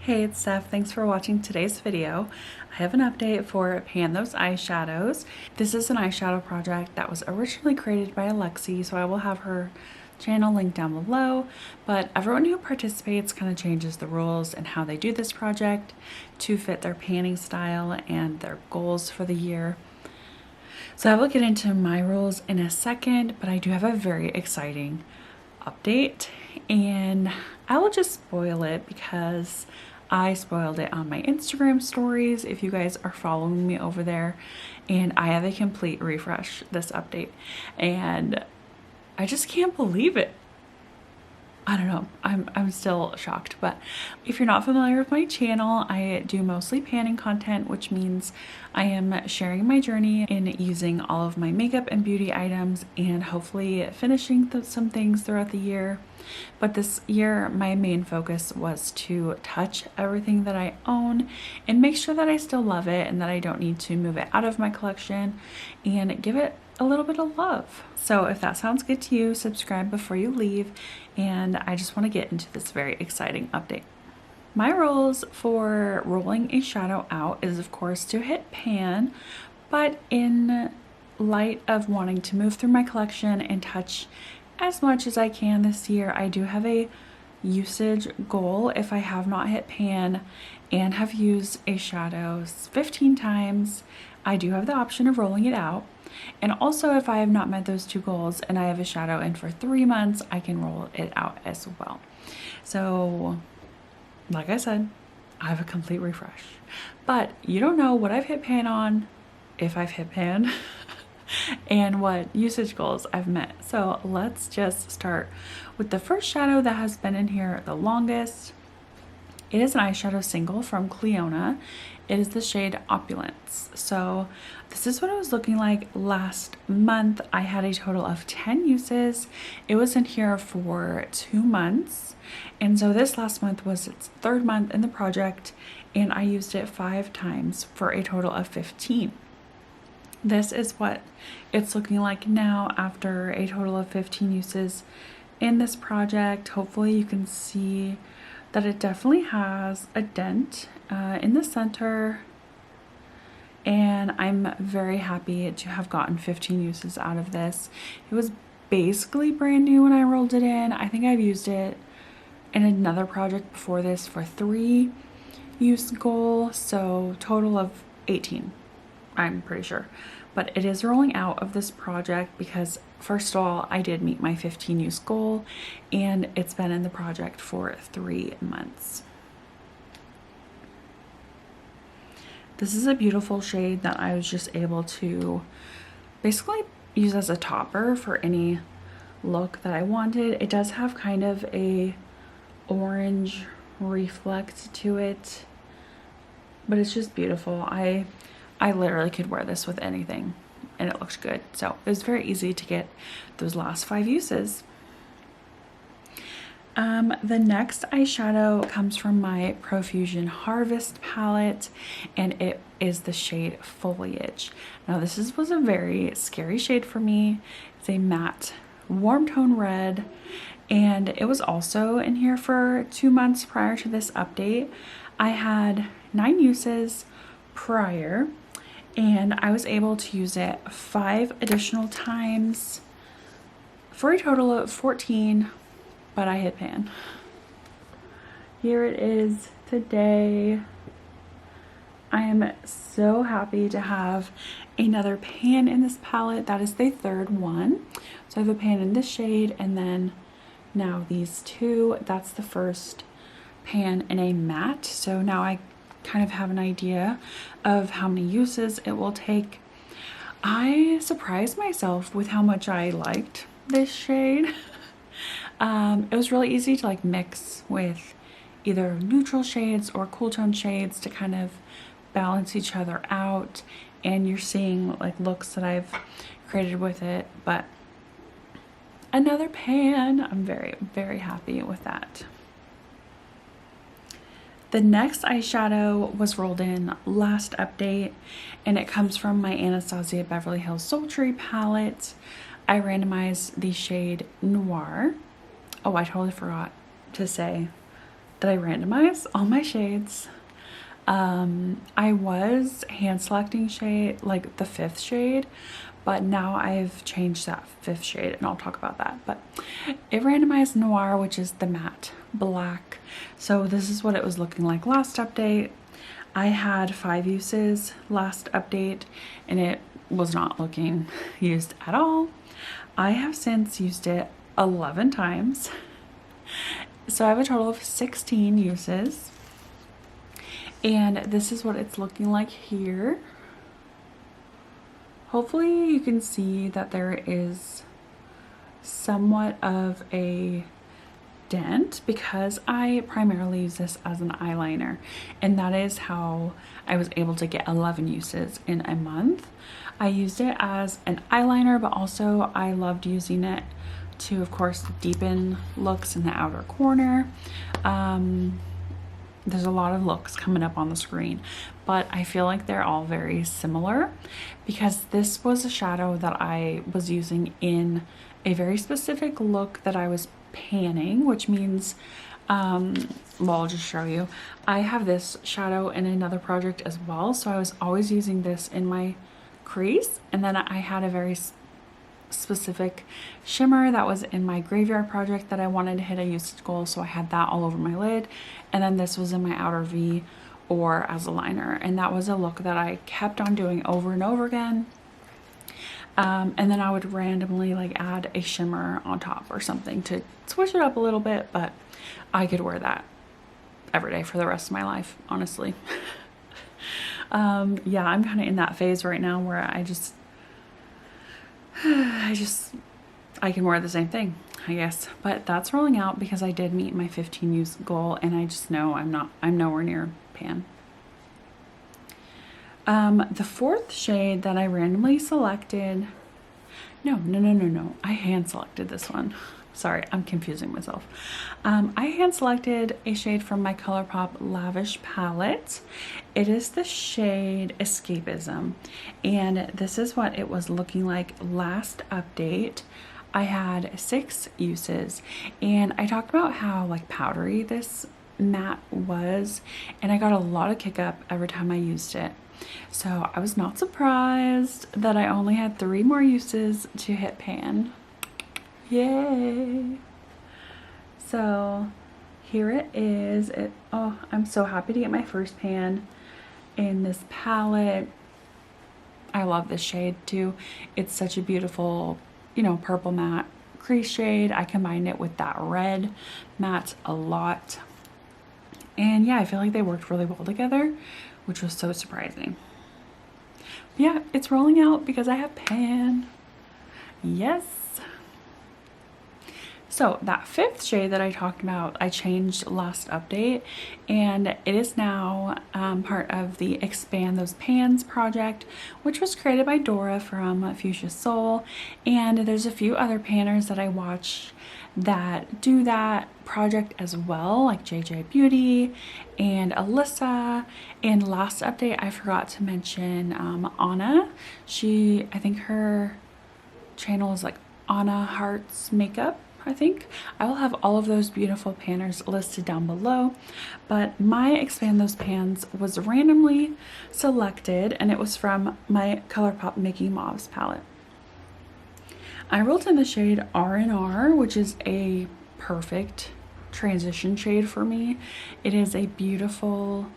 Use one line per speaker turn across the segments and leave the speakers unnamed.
Hey, it's Steph. Thanks for watching today's video. I have an update for Pan Those Eyeshadows. This is an eyeshadow project that was originally created by Alexi, so I will have her channel linked down below, but everyone who participates kind of changes the rules and how they do this project to fit their panning style and their goals for the year. So I will get into my rules in a second, but I do have a very exciting update and I will just spoil it because I spoiled it on my Instagram stories if you guys are following me over there, and I have a complete refresh this update and I just can't believe it. I don't know, I'm still shocked. But if you're not familiar with my channel, I do mostly panning content, which means I am sharing my journey in using all of my makeup and beauty items and hopefully finishing some things throughout the year. But this year my main focus was to touch everything that I own and make sure that I still love it and that I don't need to move it out of my collection and give it a little bit of love. So if that sounds good to you, subscribe before you leave, and I just want to get into this very exciting update. My rules for rolling a shadow out is of course to hit pan, but in light of wanting to move through my collection and touch as much as I can this year, I do have a usage goal. If I have not hit pan and have used Eyeshadows 15 times, I do have the option of rolling it out. And also if I have not met those two goals and I have a shadow in for 3 months, I can roll it out as well. So like I said, I have a complete refresh, but you don't know what I've hit pan on, if I've hit pan and what usage goals I've met. So let's just start with the first shadow that has been in here the longest. It is an eyeshadow single from Cleona. It is the shade Opulence. So this is what it was looking like last month. I had a total of 10 uses. It was in here for 2 months. And so this last month was its 3rd month in the project, and I used it 5 times for a total of 15. This is what it's looking like now after a total of 15 uses in this project. Hopefully you can see that it definitely has a dent in the center, and I'm very happy to have gotten 15 uses out of this. It was basically brand new when I rolled it in. I think I've used it in another project before this for 3 use goal, so total of 18, I'm pretty sure. But it is rolling out of this project because first of all, I did meet my 15 use goal and it's been in the project for 3 months. This is a beautiful shade that I was just able to basically use as a topper for any look that I wanted. It does have kind of a orange reflect to it, but it's just beautiful. I literally could wear this with anything and it looks good. So it was very easy to get those last 5 uses. The next eyeshadow comes from my Profusion Harvest palette, and it is the shade Foliage. Now this was a very scary shade for me. It's a matte warm tone red, and it was also in here for 2 months prior to this update. I had 9 uses prior, and I was able to use it 5 additional times for a total of 14, but I hit pan. Here it is today. I am so happy to have another pan in this palette. That is the 3rd one. So I have a pan in this shade and then now these 2. That's the first pan in a matte. So now I kind of have an idea of how many uses it will take. I surprised myself with how much I liked this shade. It was really easy to like mix with either neutral shades or cool tone shades to kind of balance each other out, and you're seeing like looks that I've created with it. But another pan, I'm very happy with that. The next eyeshadow was rolled in last update, and it comes from my Anastasia Beverly Hills Sultry palette. I randomized the shade Noir. Oh, I totally forgot to say did I randomize all my shades. I was hand selecting shade, like the 5th shade, but now I've changed that 5th shade and I'll talk about that. But it randomized Noir, which is the matte black. So this is what it was looking like last update. I had 5 uses last update and it was not looking used at all. I have since used it 11 times. So I have a total of 16 uses. And this is what it's looking like here. Hopefully you can see that there is somewhat of a dent because I primarily use this as an eyeliner, and that is how I was able to get 11 uses in a month. I used it as an eyeliner, but also I loved using it to, of course, deepen looks in the outer corner. There's a lot of looks coming up on the screen, but I feel like they're all very similar because this was a shadow that I was using in a very specific look that I was panning, which means, well, I'll just show you. I have this shadow in another project as well, so I was always using this in my crease, and then I had a very specific shimmer that was in my graveyard project that I wanted to hit a usage goal, so I had that all over my lid, and then this was in my outer V or as a liner, and that was a look that I kept on doing over and over again. And then I would randomly like add a shimmer on top or something to switch it up a little bit, but I could wear that every day for the rest of my life, honestly. Yeah, I'm kind of in that phase right now where I can wear the same thing, I guess. But that's rolling out because I did meet my 15 use goal, and I just know I'm nowhere near pan. The 4th shade that I randomly selected, no, I hand selected this one. Sorry, I'm confusing myself. I hand selected a shade from my ColourPop Lavish palette. It is the shade Escapism, and this is what it was looking like last update. I had 6 uses, and I talked about how like powdery this matte was, and I got a lot of kick up every time I used it. So I was not surprised that I only had 3 more uses to hit pan. Yay! So here it is. Oh, I'm so happy to get my first pan in this palette. I love this shade too. It's such a beautiful, you know, purple matte crease shade. I combined it with that red matte a lot. And yeah, I feel like they worked really well together, which was so surprising. But yeah, it's rolling out because I have pan. Yes. So that 5th shade that I talked about, I changed last update, and it is now part of the Expand Those Pans project, which was created by Dora from Fuchsia Soul. And there's a few other panners that I watch that do that project as well, like JJ Beauty and Alyssa. And last update, I forgot to mention Anna. I think her channel is like Anna Hearts Makeup. I think I will have all of those beautiful panners listed down below, but my Expand Those Pans was randomly selected, and it was from my ColourPop Mickey Mauves palette. I rolled in the shade R&R, which is a perfect transition shade for me. It is a beautiful,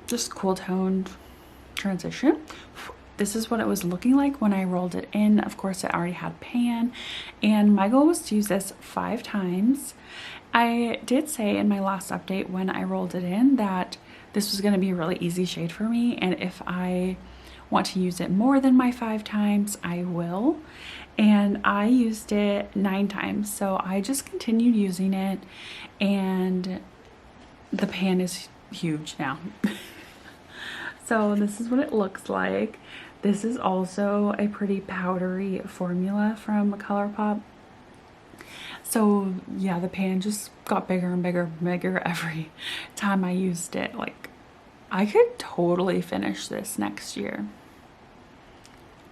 just cool toned transition. This is what it was looking like when I rolled it in. Of course, it already had pan, and my goal was to use this 5 times. I did say in my last update when I rolled it in that this was going to be a really easy shade for me, and if I want to use it more than my 5 times, I will. And I used it 9 times, so I just continued using it, and the pan is huge now. So this is what it looks like. This is also a pretty powdery formula from ColourPop. So yeah, the pan just got bigger and bigger and bigger every time I used it. Like, I could totally finish this next year.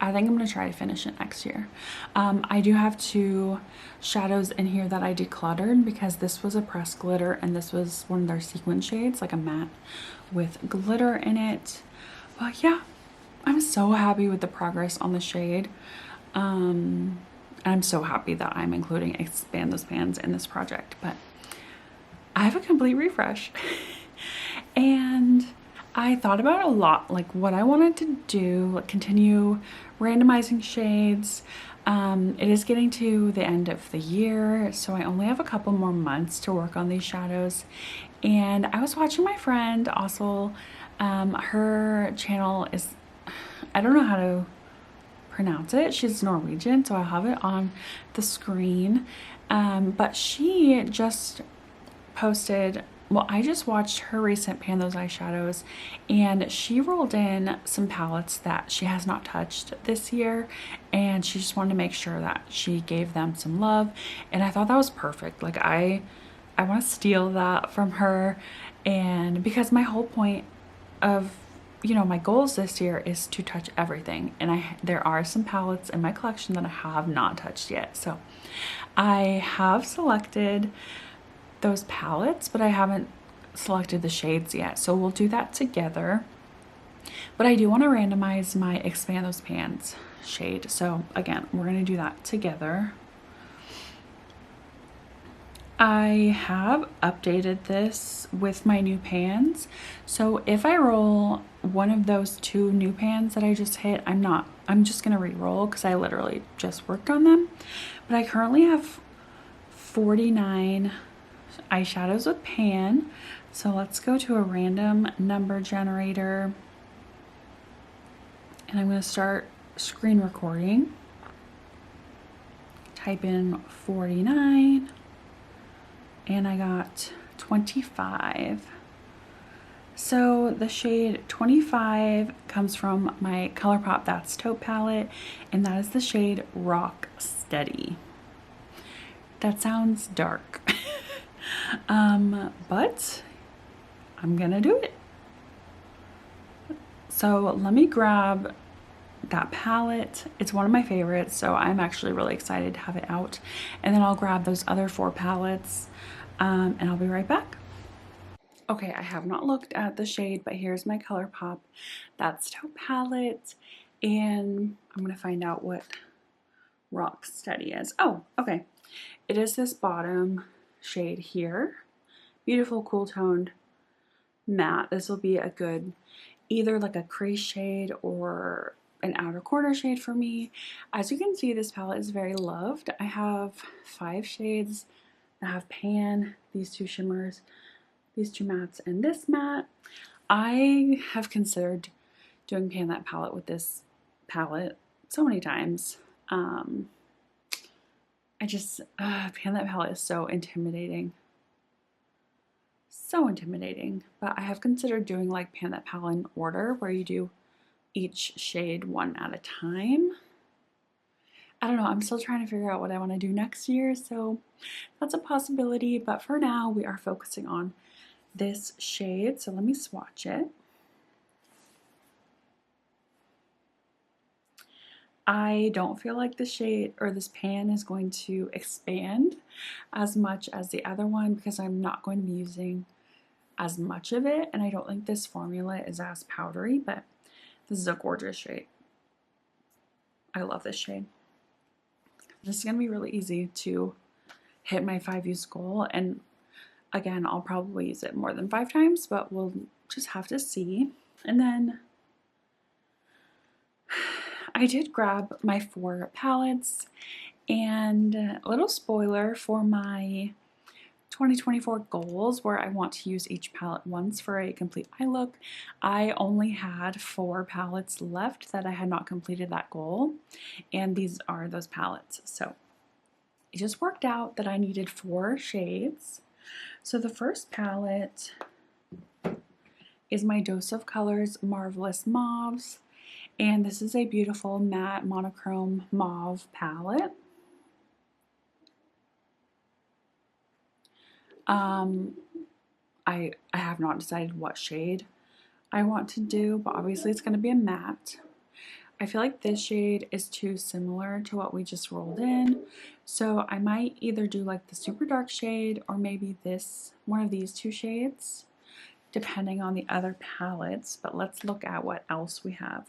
I think I'm going to try to finish it next year. I do have 2 shadows in here that I decluttered because this was a pressed glitter and this was one of their sequin shades, like a matte with glitter in it. But yeah, I'm so happy with the progress on the shade. I'm so happy that I'm including Expand Those Pans in this project, but I have a complete refresh. And I thought about it a lot, like what I wanted to do, like continue randomizing shades. It is getting to the end of the year, so I only have a couple more months to work on these shadows. And I was watching my friend also, her channel is, I don't know how to pronounce it. She's Norwegian, so I'll have it on the screen. But she just posted, well, I just watched her recent Pan Those Eyeshadows, and she rolled in some palettes that she has not touched this year, and she just wanted to make sure that she gave them some love, and I thought that was perfect. Like I want to steal that from her, and because my whole point of, you know, my goals this year is to touch everything, and there are some palettes in my collection that I have not touched yet. So I have selected those palettes, but I haven't selected the shades yet, so we'll do that together. But I do want to randomize my Expand Those Pans shade, so again, we're going to do that together. I have updated this with my new pans, so if I roll one of those 2 new pans that I just hit, I'm just gonna re-roll because I literally just worked on them. But I currently have 49 eyeshadows with pan, so let's go to a random number generator, and I'm going to start screen recording. Type in 49, and I got 25. So the shade 25 comes from my ColourPop That's Taupe palette, and that is the shade Rock Steady. That sounds dark. But I'm gonna do it. So let me grab that palette. It's one of my favorites, so I'm actually really excited to have it out. And then I'll grab those other 4 palettes, and I'll be right back. Okay, I have not looked at the shade, but here's my ColourPop That's Taupe palette, and I'm gonna find out what Rock Steady is. Oh, okay. It is this bottom shade here. Beautiful, cool toned matte. This will be a good, either like a crease shade or an outer corner shade for me. As you can see, this palette is very loved. I have 5 shades. I have pan, these 2 shimmers, these 2 mattes, and this matte. I have considered doing Pan That palette with this palette so many times. Pan That palette is so intimidating. So intimidating. But I have considered doing like Pan That palette in order, where you do each shade one at a time. I don't know, I'm still trying to figure out what I want to do next year, so that's a possibility. But for now, we are focusing on this shade. So let me swatch it. I don't feel like the shade or this pan is going to expand as much as the other one because I'm not going to be using as much of it, and I don't think this formula is as powdery, but this is a gorgeous shade. I love this shade. This is going to be really easy to hit my 5 use goal, and again, I'll probably use it more than 5 times, but we'll just have to see. And then I did grab my 4 palettes, and a little spoiler for my 2024 goals, where I want to use each palette once for a complete eye look. I only had 4 palettes left that I had not completed that goal, and these are those palettes. So it just worked out that I needed 4 shades. So the first palette is my Dose of Colors Marvelous Mauves, and this is a beautiful matte monochrome mauve palette. I have not decided what shade I want to do, but obviously it's going to be a matte. I feel like this shade is too similar to what we just rolled in. So I might either do like the super dark shade or maybe this, one of these two shades, depending on the other palettes. But let's look at what else we have.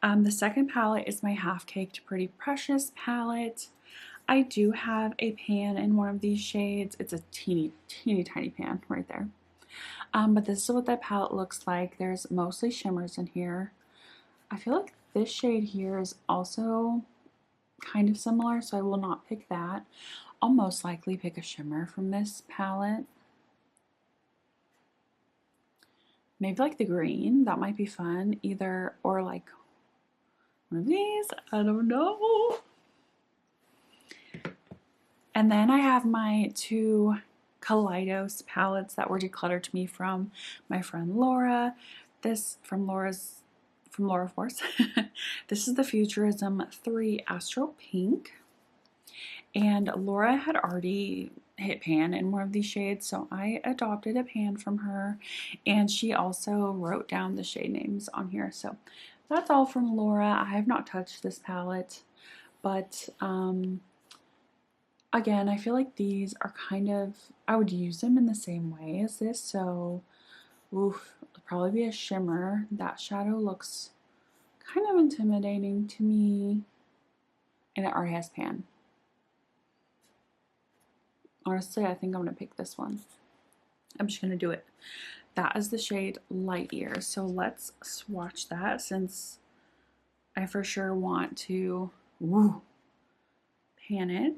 The second palette is my Half Caked Pretty Precious palette. I do have a pan in one of these shades. It's a teeny tiny pan right there. But this is what that palette looks like. There's mostly shimmers in here. I feel like this shade here is also kind of similar, so I will not pick that. I'll most likely pick a shimmer from this palette. Maybe like the green, that might be fun. Either, or like one of these, I don't know. And then I have my two Kaleidos palettes that were decluttered to me from my friend Laura. This from Laura Force. This is the Futurism 3 Astro Pink. And Laura had already hit pan in one of these shades, so I adopted a pan from her. And she also wrote down the shade names on here. So that's all from Laura. I have not touched this palette, but again, I feel like these are kind of, I would use them in the same way as this, so oof, it'll probably be a shimmer. That shadow looks kind of intimidating to me, and it already has pan. Honestly, I think I'm going to pick this one. I'm just going to do it. That is the shade Light Years, so let's swatch that since I for sure want to pan it.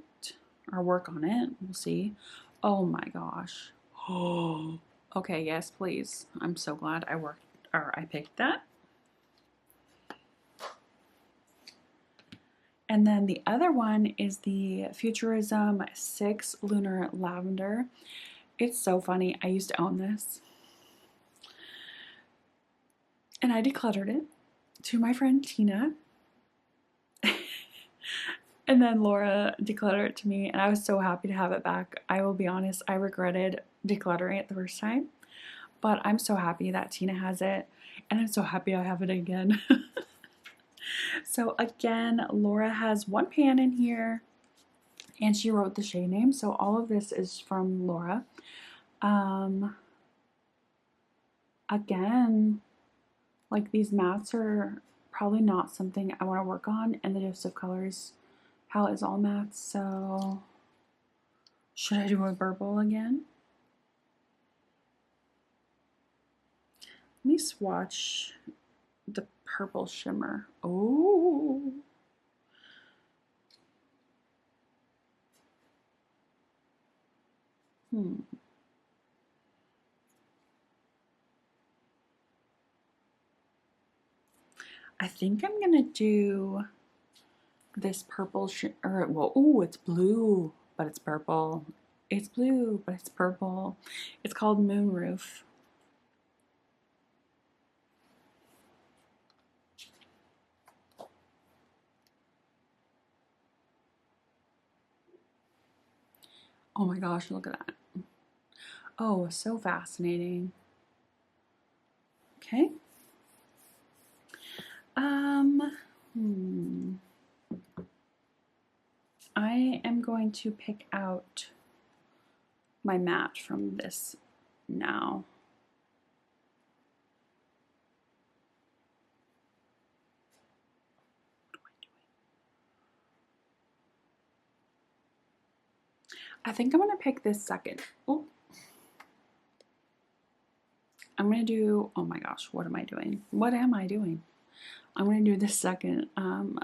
Or work on it. We'll see. Oh my gosh. Oh. Okay, yes, please. I'm so glad I picked that. And then the other one is the Futurism 6 Lunar Lavender. It's so funny. I used to own this. And I decluttered it to my friend Tina. And then Laura decluttered it to me, and I was so happy to have it back. I will be honest, I regretted decluttering it the first time, but I'm so happy that Tina has it, and I'm so happy I have it again. So again, Laura has one pan in here, and she wrote the shade name, so all of this is from Laura. Again, like these mattes are probably not something I want to work on, and the Gifts of Colors palette is all matte, so should I do a purple again? Let me swatch the purple shimmer. Oh. I think I'm gonna do this purple well, oh, it's blue, but it's purple. It's blue, but it's purple. It's called Moonroof. Oh my gosh, look at that. Oh, so fascinating. Okay. I am going to pick out my matte from this now. I think I'm going to pick this second. Oh. I'm going to do, oh my gosh, what am I doing? What am I doing? I'm going to do this second.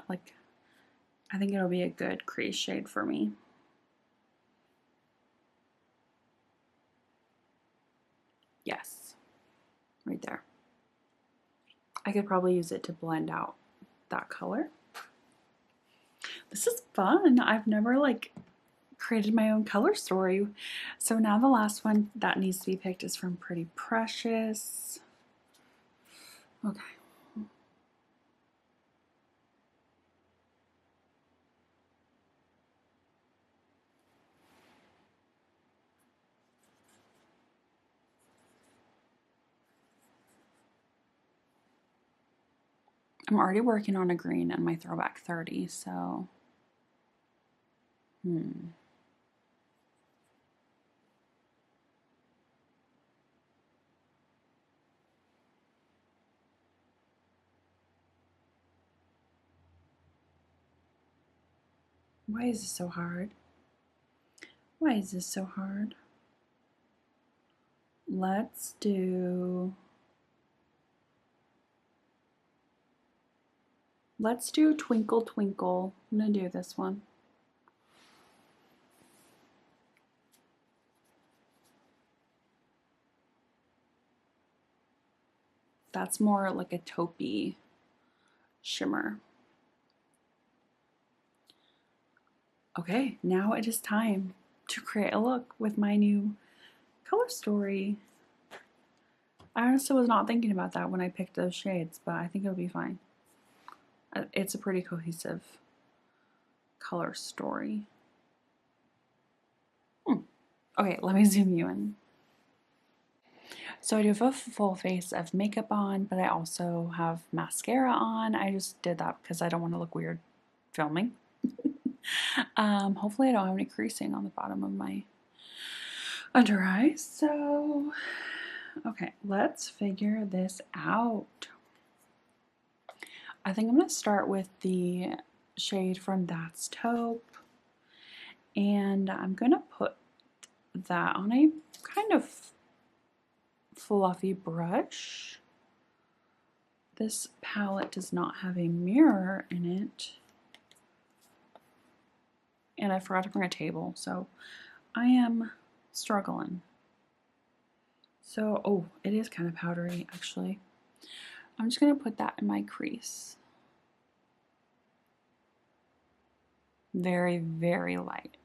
Like, I think it'll be a good crease shade for me. Yes, right there. I could probably use it to blend out that color. This is fun. I've never like created my own color story. So now the last one that needs to be picked is from Pretty Precious. Okay. I'm already working on a green in my Throwback 30, so why is this so hard? Why is this so hard? Let's do Twinkle Twinkle. I'm gonna do this one. That's more like a taupey shimmer. Okay, now it is time to create a look with my new color story. I honestly was not thinking about that when I picked those shades, but I think it'll be fine. It's a pretty cohesive color story. Okay, let me zoom you in. So I do have a full face of makeup on, but I also have mascara on. I just did that because I don't want to look weird filming. Hopefully I don't have any creasing on the bottom of my under eyes. So, okay, let's figure this out. I think I'm going to start with the shade from That's Taupe, and I'm going to put that on a kind of fluffy brush. This palette does not have a mirror in it, and I forgot to bring a table, so I am struggling. So, oh, it is kind of powdery actually. I'm just going to put that in my crease. Very, very light.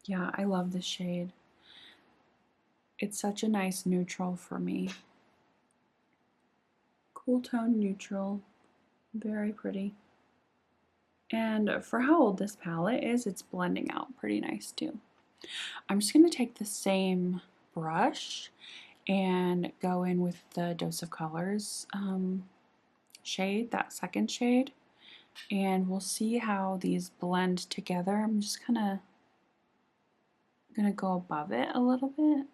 Yeah, I love this shade. It's such a nice neutral for me. Cool tone neutral, very pretty. And for how old this palette is, it's blending out pretty nice too. I'm just going to take the same brush and go in with the Dose of Colors shade, that second shade, and we'll see how these blend together. I'm just kind of going to go above it a little bit.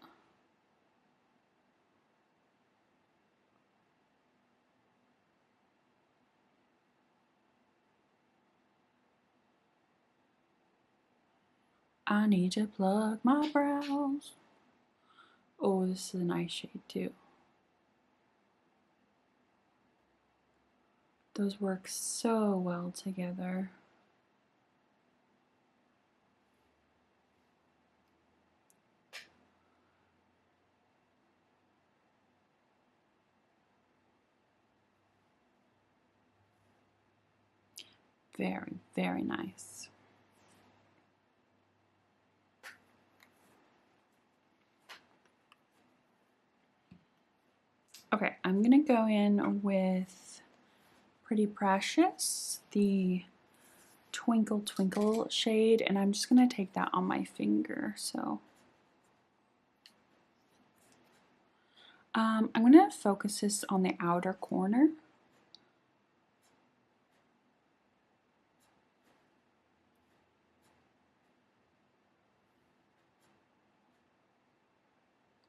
I need to plug my brows. Oh, this is a nice shade too. Those work so well together. Very, very nice. Okay, I'm gonna go in with Pretty Precious, the Twinkle Twinkle shade, and I'm just gonna take that on my finger. So I'm gonna focus this on the outer corner.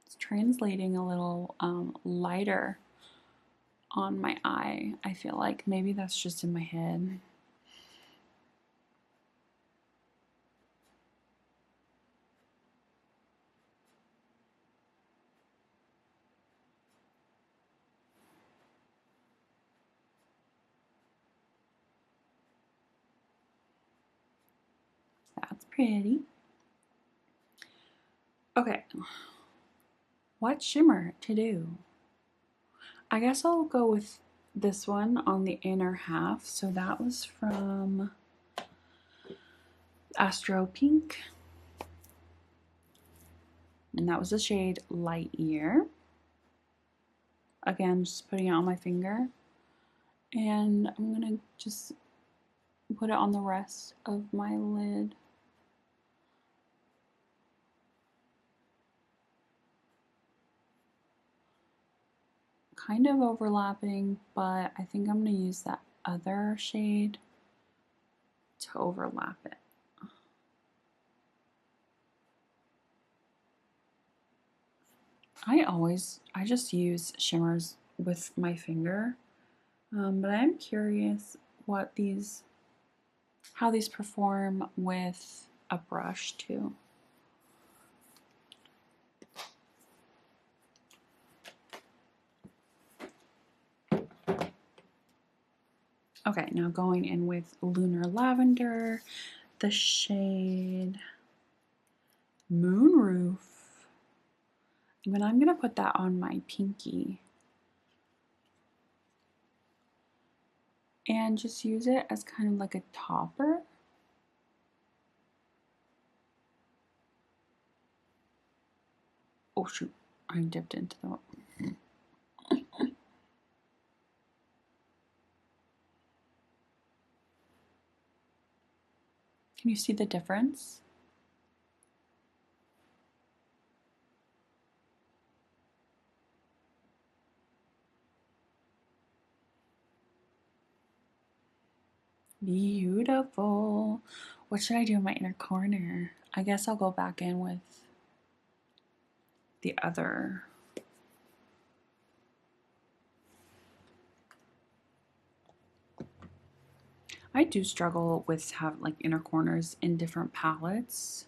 It's translating a little lighter on my eye. I feel like maybe that's just in my head. That's pretty. Okay, what shimmer to do? I guess I'll go with this one on the inner half. So that was from Astro Pink. and that was the shade Light Year. Again, just putting it on my finger, and I'm gonna just put it on the rest of my lid. Kind of overlapping, but I think I'm gonna use that other shade to overlap it. I just use shimmers with my finger, but I'm curious how these perform with a brush too. Okay, now going in with Lunar Lavender, the shade Moonroof. And I'm gonna put that on my pinky and just use it as kind of like a topper. Oh shoot, I dipped into the Can you see the difference? Beautiful. What should I do in my inner corner? I guess I'll go back in with the other. I do struggle with have like inner corners in different palettes.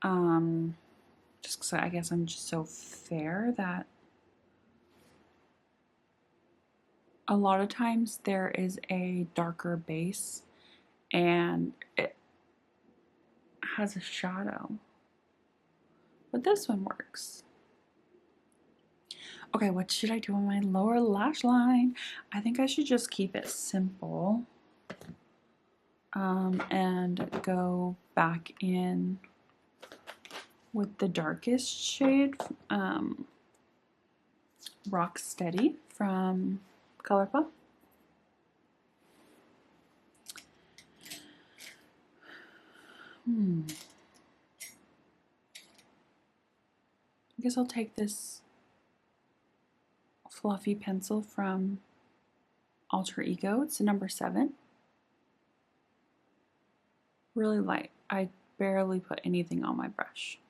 Just because I guess I'm just so fair that a lot of times there is a darker base and it has a shadow. But this one works. Okay, what should I do on my lower lash line? I think I should just keep it simple. And go back in with the darkest shade, Rock Steady from ColourPop. I guess I'll take this fluffy pencil from Alter Ego. It's a number 7. Really light. I barely put anything on my brush.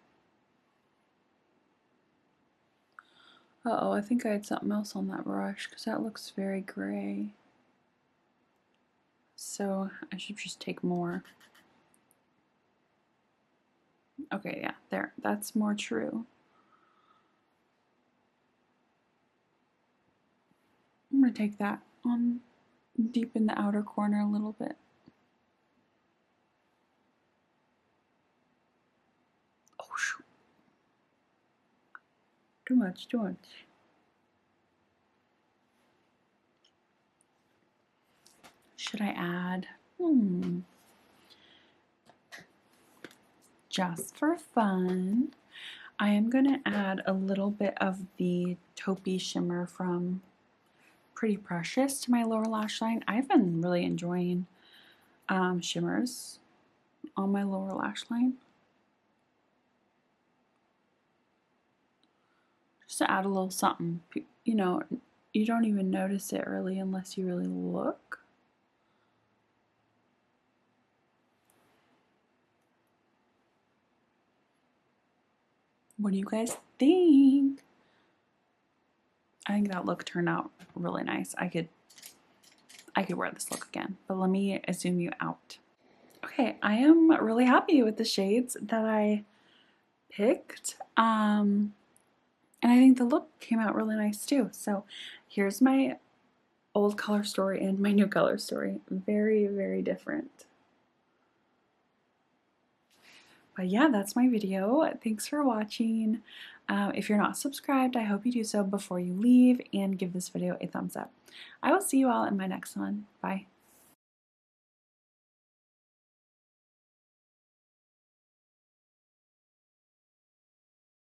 Uh-oh, I think I had something else on that brush because that looks very gray. So I should just take more. Okay, yeah, there. That's more true. I'm going to take that on deep in the outer corner a little bit. Oh, shoot. Too much, too much. Should I add? Just for fun, I am going to add a little bit of the taupey shimmer from Pretty Precious to my lower lash line. I've been really enjoying shimmers on my lower lash line. Just to add a little something. You know, you don't even notice it really unless you really look. What do you guys think? I think that look turned out really nice. I could wear this look again, but let me zoom you out. Okay, I am really happy with the shades that I picked. And I think the look came out really nice too. So here's my old color story and my new color story. Very, very different. But yeah, that's my video. Thanks for watching. If you're not subscribed, I hope you do so before you leave and give this video a thumbs up. I will see you all in my next one. Bye.